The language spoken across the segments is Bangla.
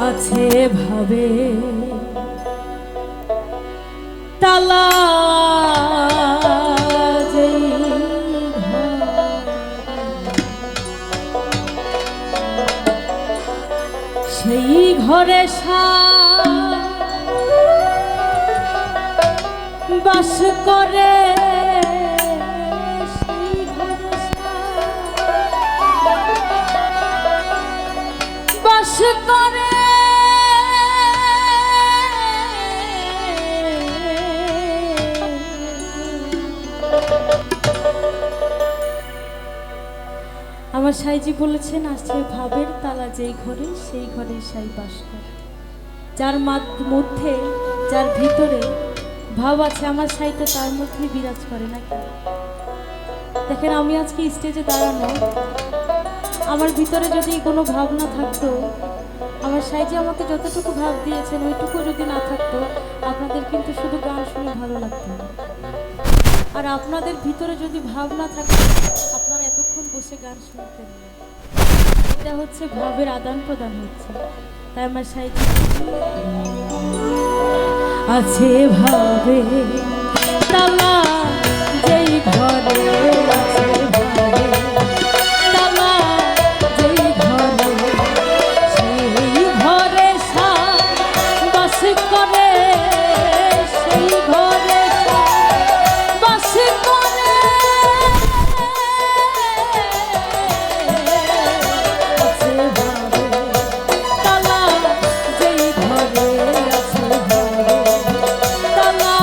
আছে ভাবে তালা যেই সেই ঘরে বাস করে সেই ঘরে বাস করে আমার সাইজি বলেছেন আছে ভাবের তালা যেই ঘরে সেই ঘরে সাই বাস করে। যার মধ্যে যার ভিতরে ভাব আছে আমার সাই তো তার মধ্যেই বিরাজ করে নাকি। দেখেন আমি আজকে স্টেজে দাঁড়ানো, আমার ভিতরে যদি কোনো ভাবনা থাকতো, আমার সাইজি আমাকে যতটুকু ভাব দিয়েছেন ওইটুকু যদি না থাকতো, আপনাদের কিন্তু শুধু গান শুনে ভালো লাগতো না। আর আপনাদের ভিতরে যদি ভাবনা থাকে আপনারা এতক্ষণ বসে গান শুনতেন না। এটা হচ্ছে ভাবের আদান প্রদান হচ্ছে। তাই আমার সাইজি আছে ভাবে তালা যেই ঘরে আছে ভাবে তালা যেই ঘরে সেই ঘরে বাস করে সেই ঘরে বাস করে আছে ভাবে তালা যেই ঘরে আছে ভাবে তালা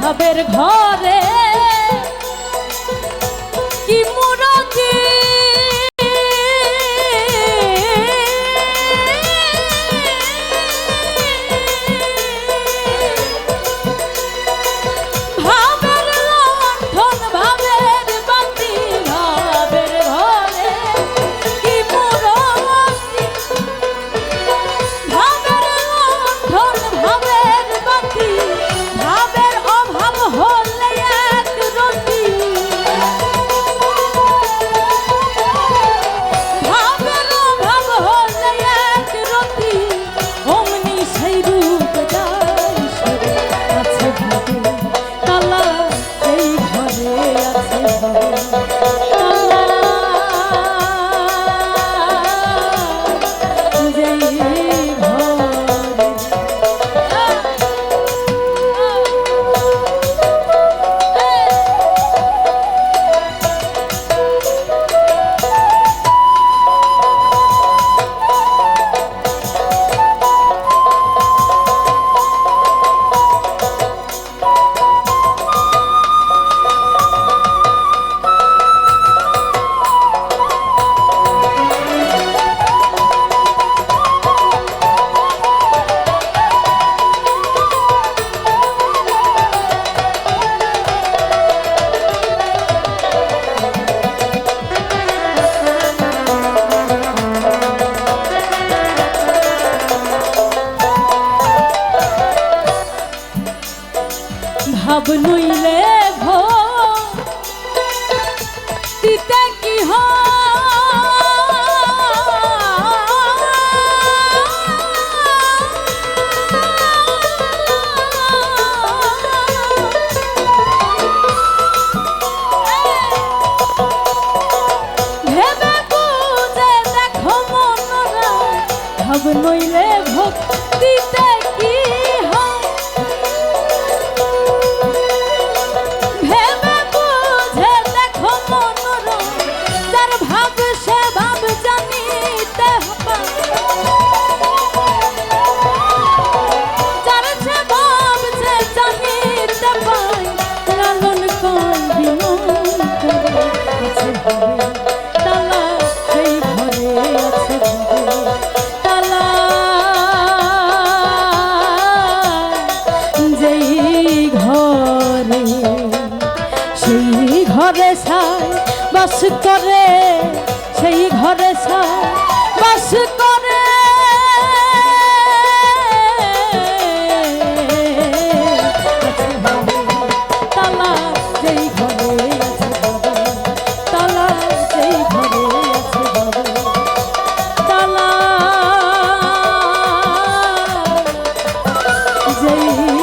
ভাবের ঘরে কি মুরতি ভাবের লণ্ঠন ভাবের বাতি ভাবের ঘরে কি মুরতি ভাবের লণ্ঠন ভাবের বাতি ভাবের অভাব হলে ভাব নইলে দিতে কি ভেবে বুঝে দেখো মনরা ভাব নইলে ভোগ দিতে কি ঘরে ছাই বাস করে সেই ঘরে ছাই বাস করে তালা যেই ঘরে আছে তালা যেই ঘরে আছে তালা যেই